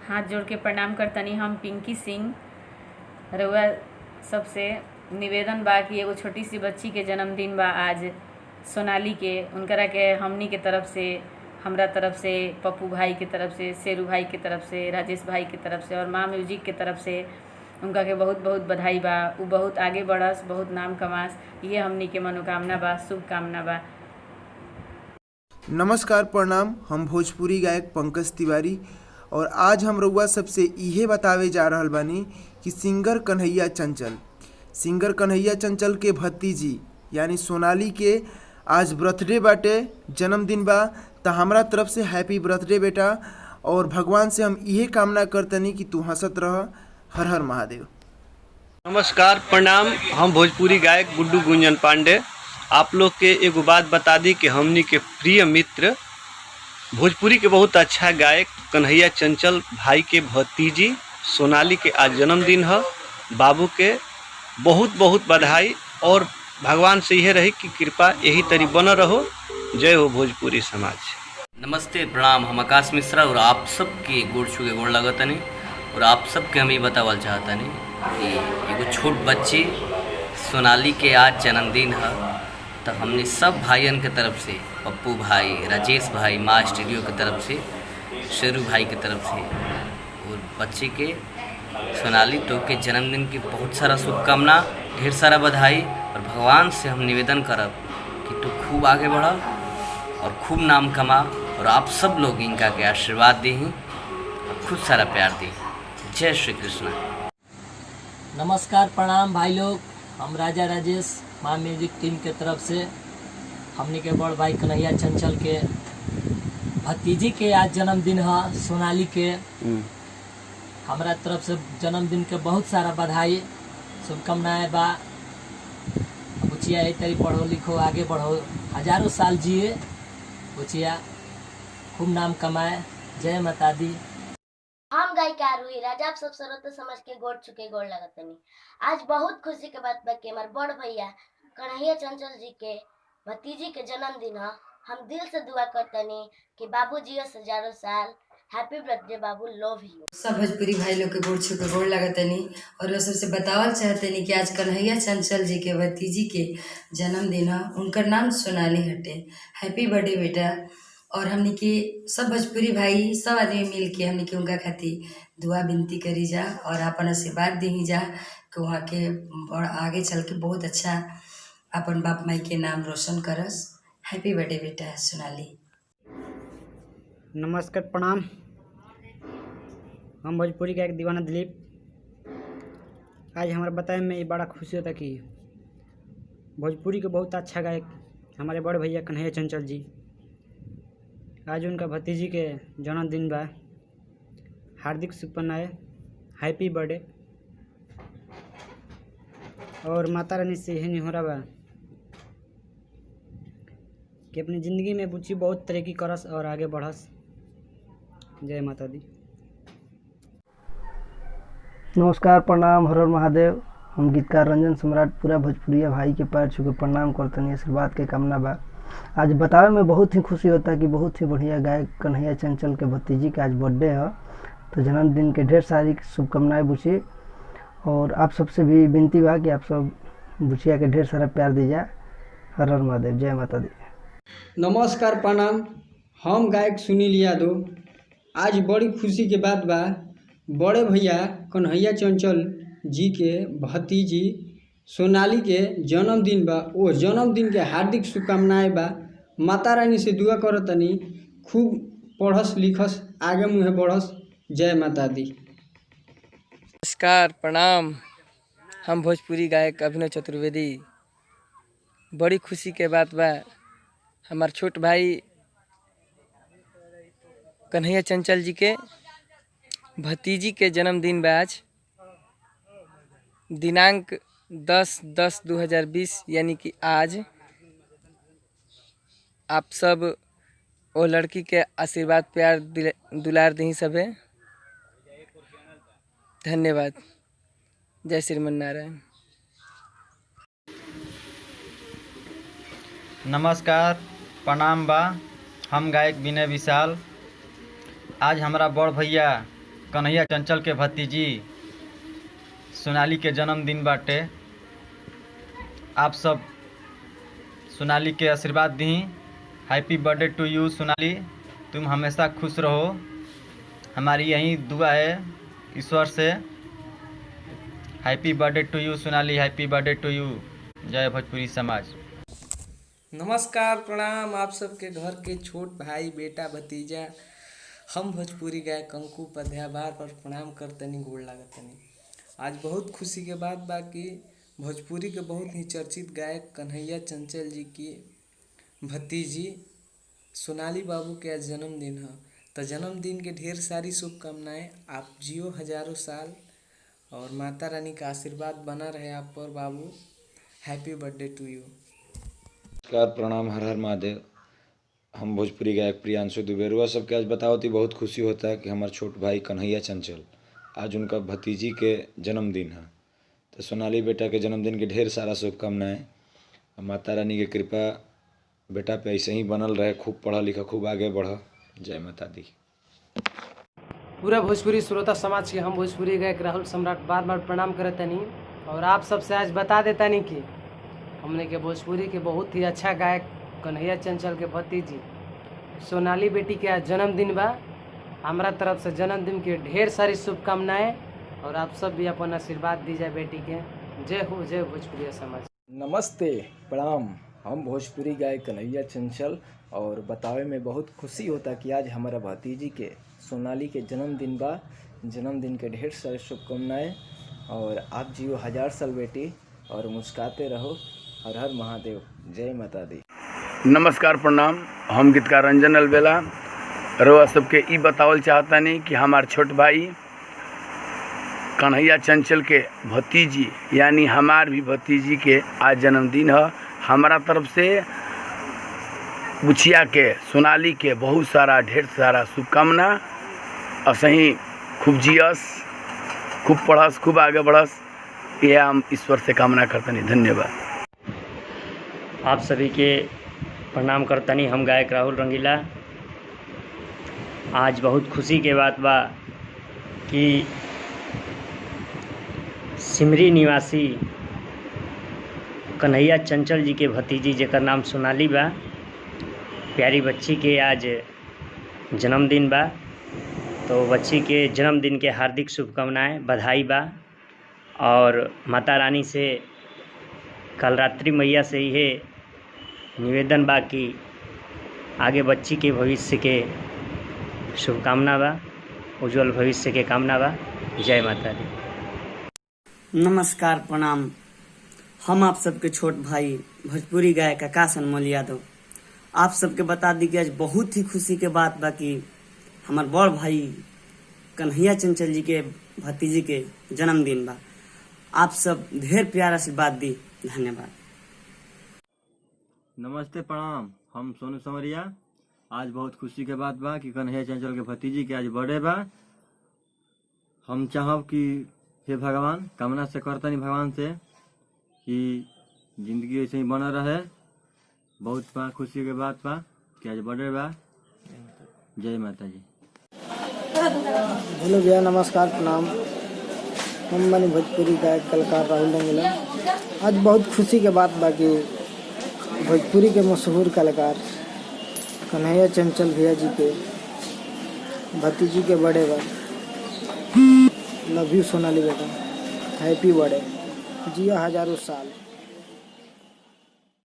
हाथ जोड़ के प्रणाम करतनी। हम पिंकी सिंह। रउआ सबसे निवेदन बा कि एगो छोटी सी बच्ची के जन्मदिन बा आज, सोनाली के। उनकरा के हमनी के तरफ से, हमरा तरफ से, पप्पू भाई के तरफ से, शेरू भाई के तरफ से, राजेश भाई के तरफ से और माँ म्यूजिक के तरफ से उनका के बहुत बहुत बधाई बा। उ बहुत आगे बढ़स, बहुत नाम कमास, ये हमनी के मनोकामना बा, शुभकामना बा। नमस्कार, प्रणाम। हम भोजपुरी गायक पंकज तिवारी और आज हम रउआ सबसे इहे बतावे जा रहल बानी कि सिंगर कन्हैया चंचल के भतीजी यानी सोनाली के आज बर्थडे बाटे, जन्मदिन बा। त हमरा तरफ से हैप्पी बर्थडे बेटा, और भगवान से हम इहे कामना करतनी कि तू हंसत रह। हर हर महादेव। नमस्कार, प्रणाम। हम भोजपुरी गायक गुड्डू गुंजन पांडे। आप लोग के एगो बात बता दी कि हमनी के प्रिय मित्र भोजपुरी के बहुत अच्छा गायक कन्हैया चंचल भाई के भतीजी सोनाली के आज जन्मदिन है। बाबू के बहुत बहुत बधाई और भगवान से यह रही कि कृपा यही तरी बन रहो। जय हो भोजपुरी समाज। नमस्ते, प्रणाम। हम आकाश मिश्रा और आप सबके गोड़ छू के गोड़ लगतनी और आप सबके हम ये बतावल चाहतनी कि एगो छोट बच्ची सोनाली के आज जन्मदिन है। तो हमने सब भाइयन के तरफ से, पप्पू भाई, राजेश भाई, माँ स्टूडियो की तरफ से, शेरू भाई की तरफ से और बच्चे के सोनाली तो के जन्मदिन की बहुत सारा शुभकामना, ढेर सारा बधाई। और भगवान से हम निवेदन करब कि तू खूब आगे बढ़ और खूब नाम कमा और आप सब लोग इनका के आशीर्वाद दी और खूब सारा प्यार दी। जय श्री कृष्ण। नमस्कार, प्रणाम भाई लोग। हम राजा राजेश माँ म्यूजिक टीम के तरफ से हमने के बड़ भाई कन्हैया चंचल के भतीजी के आज जन्मदिन है सोनाली के। हमारा तरफ से जन्मदिन के बहुत सारा बधाई, शुभकामनाएं बा। बुचिया यही तरी पढ़ो लिखो, आगे बढ़ो, हजारों साल जिए बुचिया, खूब नाम कमाए। जय माता दी। हम गायिका रूही राजा, आप सब सरत समझ के गोड़ चुके गोड़ लगतनी। आज बहुत खुशी के बात बा कि हमार बड़ भैया कन्हैया चंचल जी के भतीजी के जन्मदिन है। हम दिल से दुआ करतनी कि बाबू जी हजारों साल। हैप्पी बर्थडे बाबू, लव यू। सब भोजपुरी भाई लोग के गोड़ छू के गोड़ लगतनी और सबसे बतावल चाहतनी कि आज कन्हैया चंचल जी के भतीजी के जन्मदिन है। उनकर नाम सोनाली हटे। हैप्पी बर्थडे बेटा। और हमने के सब भोजपुरी भाई, सब आदमी मिल के हमने के उनका खातिर दुआ विनती करी जा और अपन आशीर्वाद दी जा कि वहाँ के आगे चल के बहुत अच्छा अपन बाप माई के नाम रोशन करस। हैप्पी बर्थडे बेटा सोनाली। नमस्कार, प्रणाम। हम भोजपुरी का एक दीवाना दिलीप। आज हमारा बताए में ये बड़ा खुशी होता कि भोजपुरी के बहुत अच्छा गायक हमारे बड़े भैया कन्हैया चंचल जी, आज उनका भतीजी के जन्मदिन बा। हार्दिक शुभकामनाएं, हैप्पी बर्थडे। और माता रानी से यही निहोरा बा कि अपनी ज़िंदगी में बुच्ची बहुत तरक्की करस और आगे बढ़स। जय माता दी। नमस्कार, प्रणाम, हर हर महादेव। हम गीतकार रंजन सम्राट पूरा भोजपुरिया भाई के पैर छू के प्रणाम करतनी, आशीर्वाद के कामना बा। आज बतावे में बहुत ही खुशी होता है कि बहुत ही बढ़िया गायक कन्हैया चंचल के भतीजी का आज बर्थडे है। तो जन्मदिन के ढेर सारी शुभकामनाएं बुची, और आप सबसे भी विनती बा कि आप सब बुचिया के ढेर सारा प्यार दीजिए। हर हर महादेव। जय माता दी। नमस्कार, प्रणाम। हम गायक सुनील यादव। आज बड़ी खुशी के बात बा, बड़े भैया कन्हैया चंचल जी के भतीजी सोनाली के जन्मदिन बा। वो जन्मदिन के हार्दिक शुभकामनाएं बा। माता रानी से दुआ करतनी खूब पढ़स लिखस, आगे मुँहे बढ़स। जय माता दी। नमस्कार, प्रणाम। हम भोजपुरी गायक अभिनव चतुर्वेदी। बड़ी खुशी के बात बा, हमार छोट भाई कन्हैया चंचल जी के भतीजी के जन्मदिन बा। आज दिनांक 10/10/2020 यानी कि आज आप सब वो लड़की के आशीर्वाद प्यार दुलार दी सबे। धन्यवाद। जय श्रीमन नारायण। नमस्कार, प्रणाम बा। हम गायक विनय विशाल। आज हमारा बड़ भैया कन्हैया चंचल के भतीजी सोनाली के जन्मदिन बाटे। आप सब सोनाली के आशीर्वाद दी। Happy birthday to you Sonali, तुम हमेशा खुश रहो, हमारी यही दुआ है ईश्वर से। Happy birthday to you Sonali, happy birthday to you. जय भोजपुरी समाज। नमस्कार प्रणाम आप सबके घर के छोट भाई बेटा भतीजा। हम भोजपुरी गायक कंकु उपाध्याय बार बार प्रणाम करतनी, गोड़ लागतनी। आज बहुत खुशी के बात बा कि भोजपुरी के बहुत ही चर्चित गायक कन्हैया चंचल जी की भतीजी सोनाली बाबू के आज जन्मदिन है। तो जन्मदिन के ढेर सारी शुभकामनाएं। आप जियो हजारों साल और माता रानी का आशीर्वाद बना रहे आप पर बाबू। Happy birthday to you. नमस्कार प्रणाम, हर हर महादेव। हम भोजपुरी गायक प्रियांशु दुबे। सबके आज बताओ थी बहुत खुशी होता है कि हमारे छोट भाई कन्हैया चंचल आज उनका भतीजी के जन्मदिन है। तो सोनाली बेटा के जन्मदिन की ढेर सारा शुभकामनाएं। माता रानी की कृपा बेटा पे ऐसे ही बनल रहे, खूब पढ़ा लिखा, खूब आगे बढ़ा। जय माता दी। पूरा भोजपुरी श्रोता समाज के हम भोजपुरी गायक राहुल सम्राट बार बार प्रणाम करतनी और आप सबसे आज बता देतानी कि हमने के भोजपुरी के बहुत ही अच्छा गायक कन्हैया चंचल के भतीजी सोनाली बेटी के आज जन्मदिन बा। हमारा तरफ से जन्मदिन के ढेर सारी शुभकामनाएं और आप सब भी अपन आशीर्वाद दीजिए बेटी के। जय हो, जय भोजपुरी समाज। नमस्ते प्रणाम, हम भोजपुरी गायक कन्हैया चंचल और बतावे में बहुत खुशी होता कि आज हमारा भतीजी के सोनाली के जन्मदिन बा। जन्मदिन के ढेर सारी शुभकामनाएं और आप जियो हजार साल बेटी और मुस्कुराते रहो। हर हर महादेव। जय माता दी। नमस्कार प्रणाम, हम गीतकार रंजन अलबेला। रउआ सबके ई बतावल चाहतानी कि हमार छोट भाई कन्हैया चंचल के भतीजी यानी हमार भी भतीजी के आज जन्मदिन है। हमारा तरफ से बुचिया के सोनाली के बहुत सारा ढेर सारा शुभकामना। असही खूब जियस, खूब पढ़स, खूब आगे बढ़स, यह हम ईश्वर से कामना करतनी। धन्यवाद। आप सभी के प्रणाम करतनी। हम गायक राहुल रंगीला। आज बहुत खुशी के बात बा कि सिमरी निवासी कन्हैया चंचल जी के भतीजी जेकर नाम सोनाली बा, प्यारी बच्ची के आज जन्मदिन बा। तो बच्ची के जन्मदिन के हार्दिक शुभकामनाएं, बधाई बा। और माता रानी से कल रात्रि मैया से ही निवेदन बा कि आगे बच्ची के भविष्य के शुभकामना बा, उज्जवल भविष्य के कामना बा। जय माता दी। नमस्कार प्रणाम, हम आप सबके छोट भाई भोजपुरी गायक आकाश अनमोल यादव। आप सबके बता दी कि आज बहुत ही खुशी के बात बा कि हमार बड़ भाई कन्हैया चंचल जी के भतीजी के जन्मदिन बा। आप सब ढेर प्यार आशीर्वाद दी। धन्यवाद। नमस्ते प्रणाम, हम सोनू समरिया। आज बहुत खुशी के बात बा कि कन्हैया चंचल के भतीजी के आज बर्थडे बा। हम चाहब कि हे भगवान, कामना से करतनी भगवान से कि जिंदगी ऐसे ही बना रहे। बहुत बा खुशी के बात बा कि आज बर्थडे बा। जय माता जी। हेलो भैया, नमस्कार प्रणाम। हम बने भोजपुरी गायक कलाकार राहुल रंगीला। आज बहुत खुशी के बात बा कि भोजपुरी के मशहूर कलाकार कन्हैया चंचल भैया जी के भतीजी के बड़े बा। लव यू सोनाली बेटा, हैप्पी बर्थडे, जिया हजारों साल।